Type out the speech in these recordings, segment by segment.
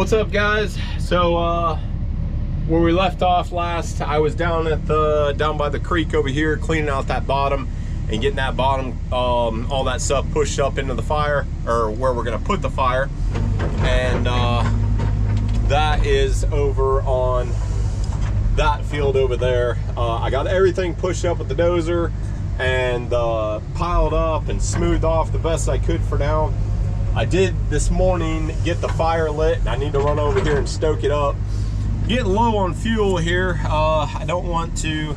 What's up, guys? So where we left off last, I was down by the creek over here cleaning out that bottom and getting that bottom, all that stuff pushed up into the fire, or where we're gonna put the fire. And that is over on that field over there. I got everything pushed up with the dozer and piled up and smoothed off the best I could for now. I did this morning get the fire lit, and I need to run over here and stoke it up. Getting low on fuel here. I don't want to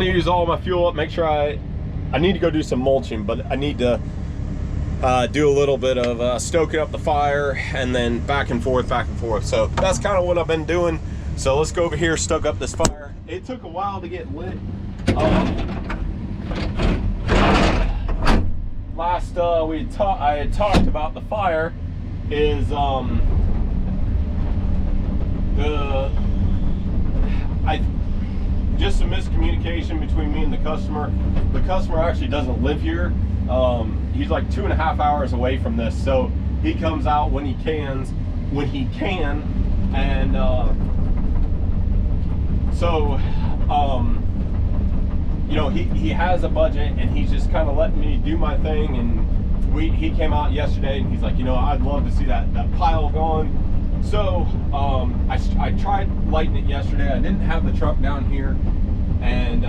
use all my fuel up. Make sure I need to go do some mulching, but I need to do a little bit of stoking up the fire and then back and forth. So that's kind of what I've been doing. So let's go over here, stoke up this fire. It took a while to get lit. Last I had talked about the fire is just a miscommunication between me and the customer. The customer actually doesn't live here. He's like 2.5 hours away from this, so he comes out when he can, and you know, he has a budget, and he's just kind of letting me do my thing. And he came out yesterday, and he's like, you know, I'd love to see that pile gone. So I tried lighting it yesterday. I didn't have the truck down here, and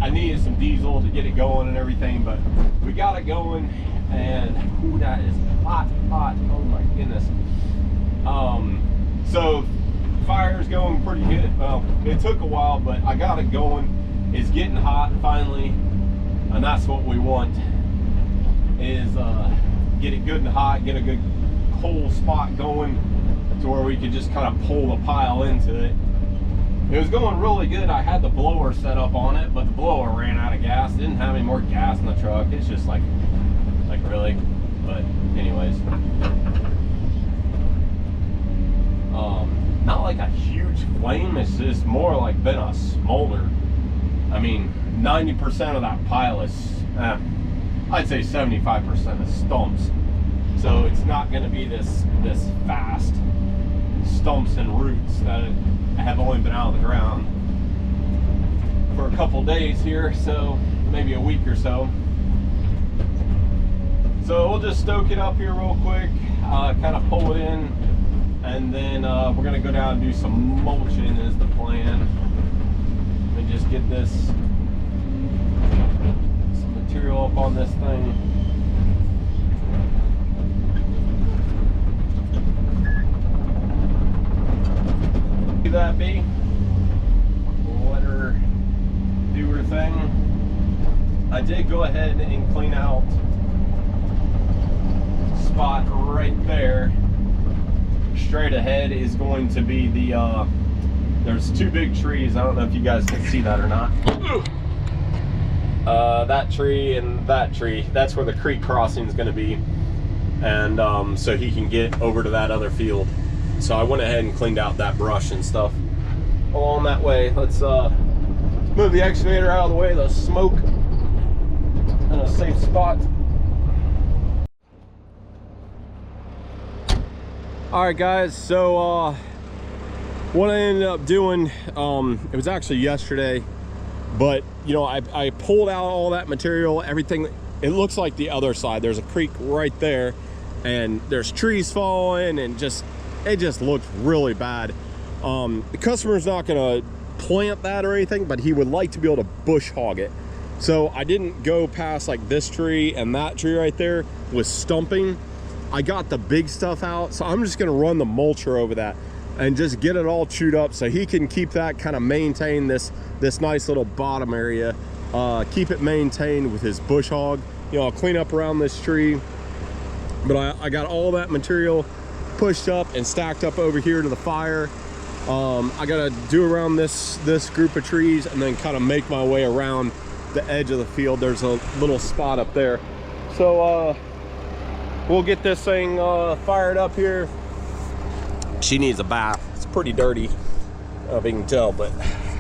I needed some diesel to get it going and everything, but we got it going. And ooh, that is hot. Oh my goodness. So fire's going pretty good. Well, it took a while, but I got it going. It's getting hot finally, and that's what we want, is get it good and hot, get a good coal spot going to where we could just kind of pull the pile into it. It was going really good. I had the blower set up on it, but the blower ran out of gas. Didn't have any more gas in the truck. It's just like really. But anyways, not like a huge flame. It's just more like been a smolder. I mean, 90% of that pile is, I'd say 75% is stumps. So it's not going to be this fast stumps and roots that have only been out of the ground for a couple days here, so maybe a week or so. So we'll just stoke it up here real quick, kind of pull it in, and then we're going to go down and do some mulching is the plan. Let me just get some material up on this thing. Leave that be. We'll let her do her thing. I did go ahead and clean out spot right there. Straight ahead is going to be the there's two big trees. I don't know if you guys can see that or not. That tree and that tree, that's where the creek crossing is going to be, and so he can get over to that other field. So I went ahead and cleaned out that brush and stuff along that way. Let's move the excavator out of the way, the smoke, in a safe spot. All right, guys, so what I ended up doing, it was actually yesterday, but you know, I pulled out all that material, everything. It looks like the other side, there's a creek right there, and there's trees falling, and it just looks really bad. The customer's not gonna plant that or anything, but he would like to be able to bush hog it. So I didn't go past like this tree, and that tree right there was stumping. I got the big stuff out, so I'm just gonna run the mulcher over that and just get it all chewed up so he can keep that, kind of maintain this nice little bottom area, keep it maintained with his bush hog. You know, I'll clean up around this tree, but I got all that material pushed up and stacked up over here to the fire. I gotta do around this group of trees and then kind of make my way around the edge of the field. There's a little spot up there, so we'll get this thing fired up here. She needs a bath. It's pretty dirty. I don't know if you can tell, but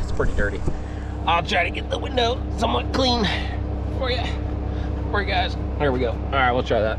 it's pretty dirty. I'll try to get the window somewhat clean for you. for you guys. There we go. All right, we'll try that.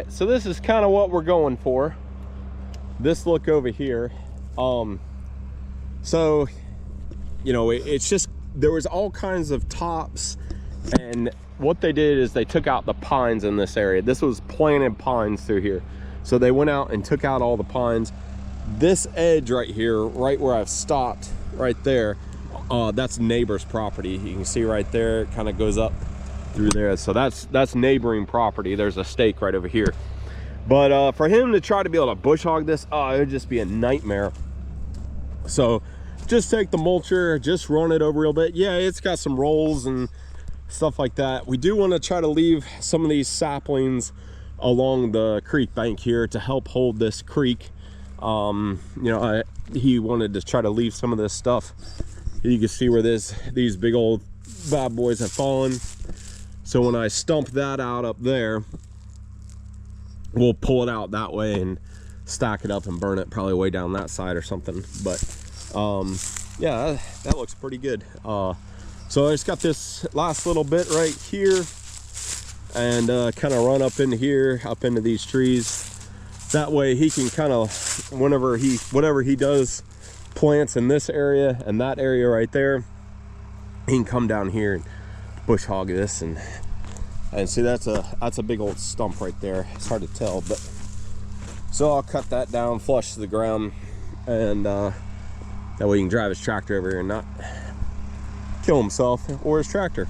right, so this is kind of what we're going for. This look over here. So, you know, it's just, there was all kinds of tops, and what they did is they took out the pines in this area. This was planted pines through here. So they went out and took out all the pines. This edge right here, right where I've stopped, right there, that's neighbor's property. You can see right there, it kind of goes up through there. So that's neighboring property. There's a stake right over here. But for him to try to be able to bush hog this, it would just be a nightmare. So just take the mulcher, just run it over real bit. Yeah, it's got some rolls and stuff like that. We do want to try to leave some of these saplings along the creek bank here to help hold this creek. You know, he wanted to try to leave some of this stuff. You can see where these big old bad boys have fallen. So when I stump that out up there, we'll pull it out that way and stack it up and burn it probably way down that side or something. But yeah, that looks pretty good. So I just got this last little bit right here, and kind of run up into here, up into these trees. That way he can kind of, whatever he does, plants in this area and that area right there, he can come down here and bush hog this. And see, that's a big old stump right there. It's hard to tell, but so I'll cut that down flush to the ground, and that way he can drive his tractor over here and not kill himself or his tractor.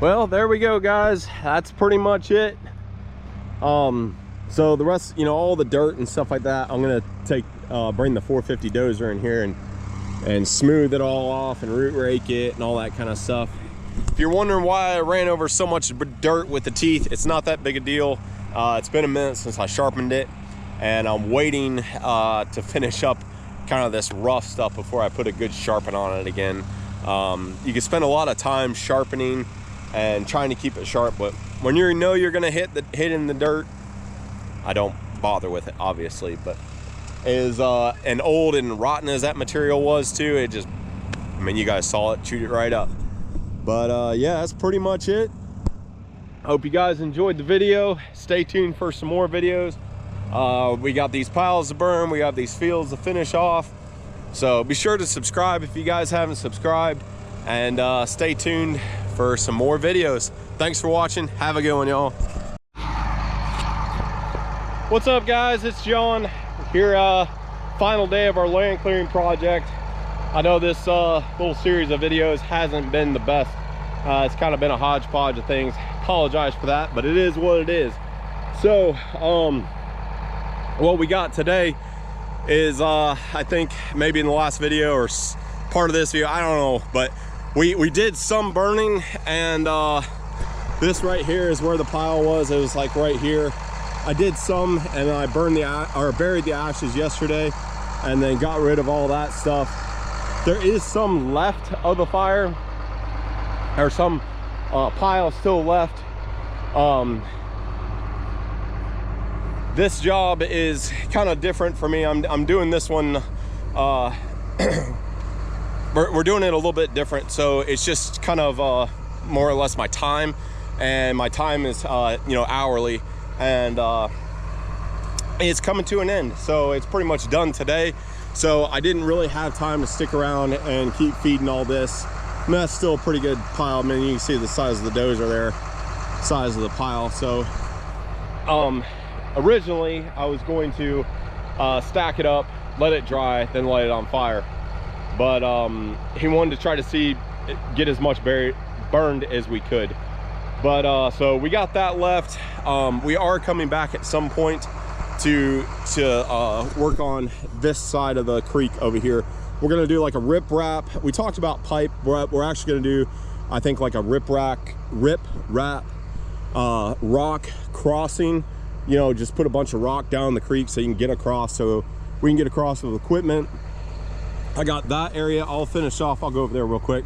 Well, there we go, guys. That's pretty much it. So the rest, you know, all the dirt and stuff like that, I'm gonna bring the 450 dozer in here and smooth it all off and root rake it and all that kind of stuff. If you're wondering why I ran over so much dirt with the teeth, it's not that big a deal. It's been a minute since I sharpened it, and I'm waiting to finish up kind of this rough stuff before I put a good sharpen on it again. You can spend a lot of time sharpening and trying to keep it sharp, but when you know you're gonna hit in the dirt, I don't bother with it, obviously. But as and old and rotten as that material was too, it just, I mean, you guys saw it, chewed it right up. But yeah, that's pretty much it. I hope you guys enjoyed the video. Stay tuned for some more videos. We got these piles to burn, we got these fields to finish off, so be sure to subscribe if you guys haven't subscribed, and stay tuned for some more videos. Thanks for watching. Have a good one, y'all. What's up, guys? It's John here. Final day of our land clearing project. I know this little series of videos hasn't been the best. It's kind of been a hodgepodge of things. Apologize for that, but it is what it is. So what we got today is I think maybe in the last video or part of this video, I don't know, but we did some burning, and this right here is where the pile was. It was like right here. I did some, and I burned buried the ashes yesterday, and then got rid of all that stuff. There is some left of the fire, or some pile still left. This job is kind of different for me. I'm doing this one, we're doing it a little bit different, so it's just kind of more or less my time, and my time is you know, hourly, and it's coming to an end, so it's pretty much done today. So I didn't really have time to stick around and keep feeding all this. I mean, that's still a pretty good pile. I mean, you can see the size of the dozer there, size of the pile. So originally I was going to stack it up, let it dry, then light it on fire, but he wanted to try to get as much burned as we could. But so we got that left. We are coming back at some point to work on this side of the creek over here. We're gonna do like a rip wrap. We talked about pipe. We're actually gonna do, I think, like a rip wrap rock crossing. You know, just put a bunch of rock down the creek so you can get across, so we can get across with equipment. I got that area all finished off. I'll go over there real quick.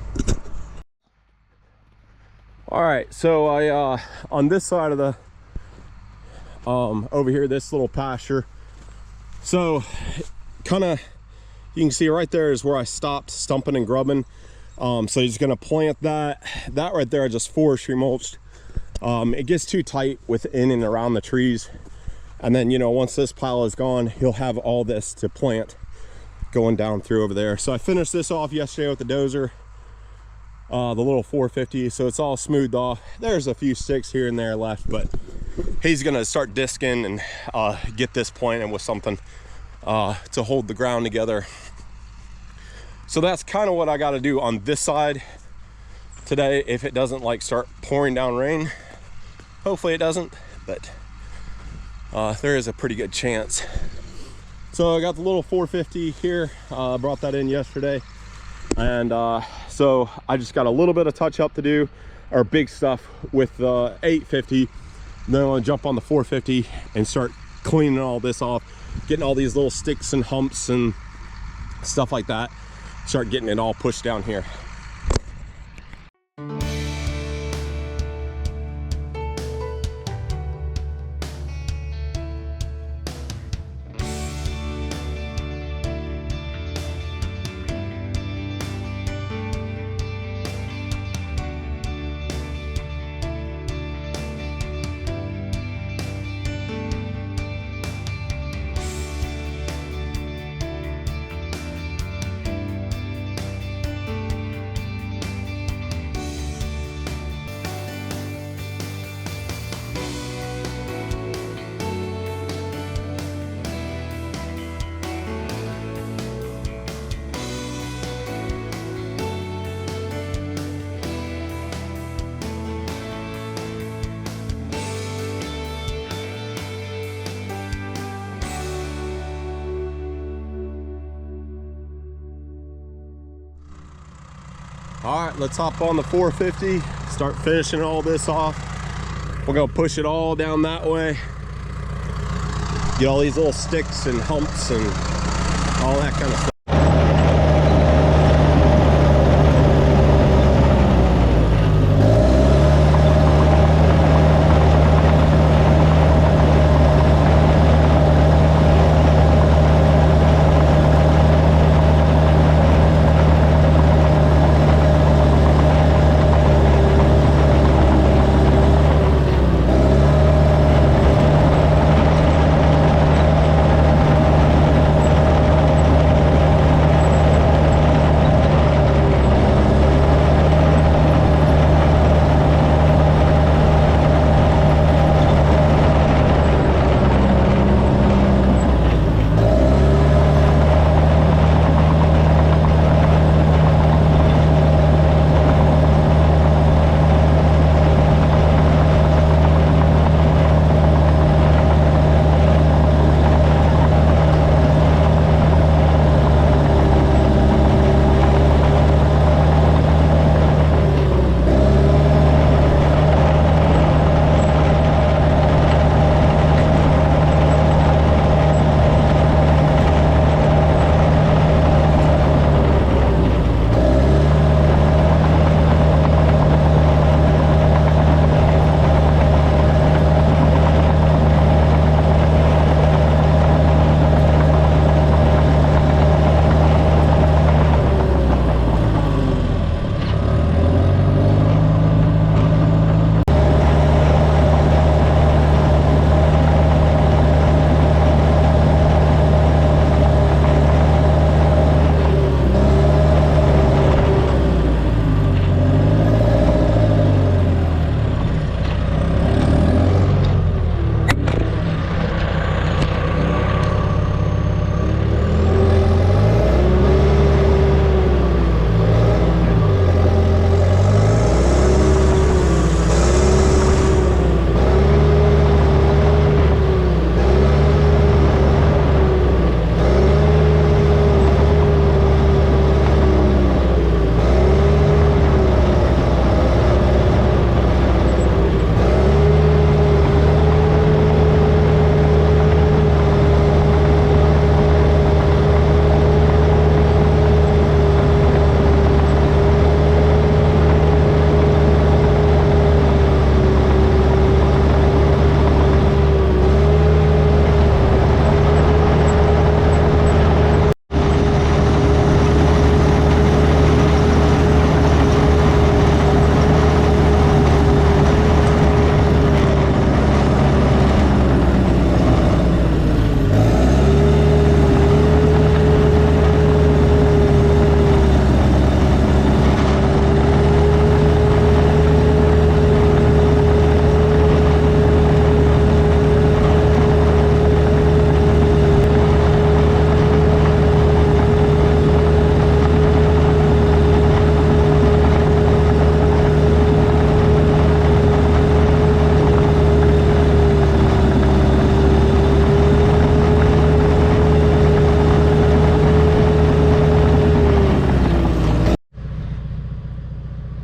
All right, so I on this side of the over here, this little pasture, so kind of, you can see right there is where I stopped stumping and grubbing. So he's gonna plant that right there. I just forestry mulched. It gets too tight within and around the trees, and then, you know, once this pile is gone, he'll have all this to plant going down through over there. So I finished this off yesterday with the dozer, the little 450, so it's all smoothed off. There's a few sticks here and there left, but he's gonna start disking and get this planted with something to hold the ground together. So that's kind of what I got to do on this side today, if it doesn't like start pouring down rain. Hopefully it doesn't, but there is a pretty good chance. So I got the little 450 here, brought that in yesterday, and so I just got a little bit of touch up to do, or big stuff with the 850. Then I'm gonna jump on the 450 and start cleaning all this off, getting all these little sticks and humps and stuff like that, start getting it all pushed down here. All right, let's hop on the 450, start finishing all this off. We're gonna push it all down that way. Get all these little sticks and humps and all that kind of stuff.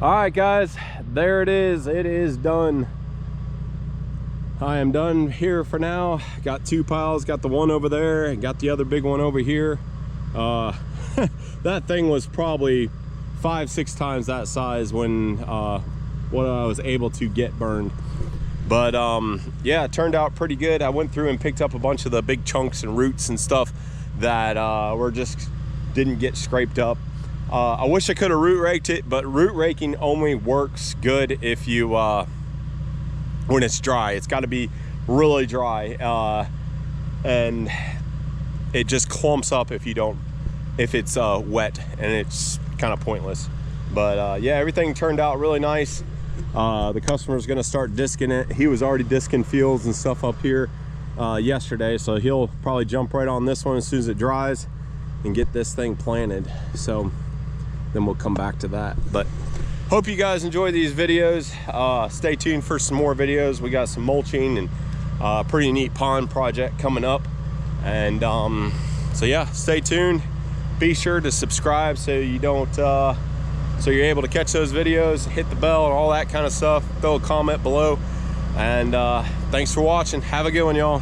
All right, guys, there it is. It is done. I am done here for now. Got two piles, got the one over there and got the other big one over here. That thing was probably 5-6 times that size when what I was able to get burned. But yeah, it turned out pretty good. I went through and picked up a bunch of the big chunks and roots and stuff that were just didn't get scraped up. I wish I could have root raked it, but root raking only works good if you when it's dry. It's got to be really dry, and it just clumps up if it's wet, and it's kind of pointless. But yeah, everything turned out really nice. The customer's gonna start disking it. He was already disking fields and stuff up here yesterday, so he'll probably jump right on this one as soon as it dries and get this thing planted. So then we'll come back to that. But hope you guys enjoy these videos. Stay tuned for some more videos. We got some mulching and a pretty neat pond project coming up. And so yeah, stay tuned. Be sure to subscribe so you don't so you're able to catch those videos, hit the bell and all that kind of stuff. Throw a comment below, and thanks for watching. Have a good one, y'all.